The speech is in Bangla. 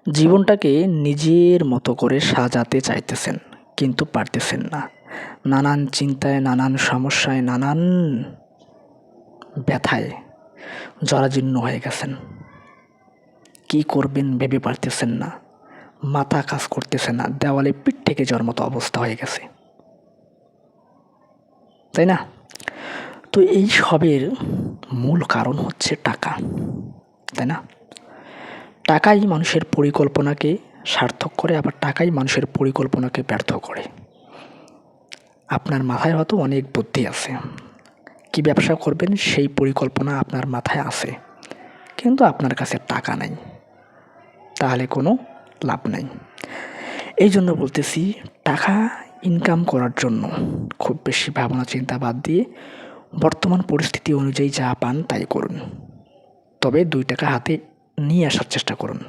জীবনটাকে নিজের মতো করে সাজাতে চাইতেছেন, কিন্তু পারতেছেন না। নানান চিন্তায়, নানান সমস্যায়, নানান ব্যথায় জরাজীর্ণ হয়ে গেছেন। কি করবেন ভেবে পারতেছেন না, মাথা কাজ করতেছে না, দেওয়ালে পিঠ থেকে যাওয়ার মতো অবস্থা হয়ে গেছে, তাই না? তো এই সবের মূল কারণ হচ্ছে টাকা, তাই না? টাকাই মানুষের পরিকল্পনাকে সার্থক করে, আবার টাকাই মানুষের পরিকল্পনাকে ব্যর্থ করে। আপনার মাথায় হয়তো অনেক বুদ্ধি আছে, কি ব্যবসা করবেন সেই পরিকল্পনা আপনার মাথায় আছে, কিন্তু আপনার কাছে টাকা নাই, তাহলে কোনো লাভ নাই। এই জন্য বলতেছি, টাকা ইনকাম করার জন্য খুব বেশি ভাবনা চিন্তা বাদ দিয়ে বর্তমান পরিস্থিতি অনুযায়ী যা পান তাই করুন, তবে 2 টাকা হাতে নিয়ে আসার চেষ্টা করুন।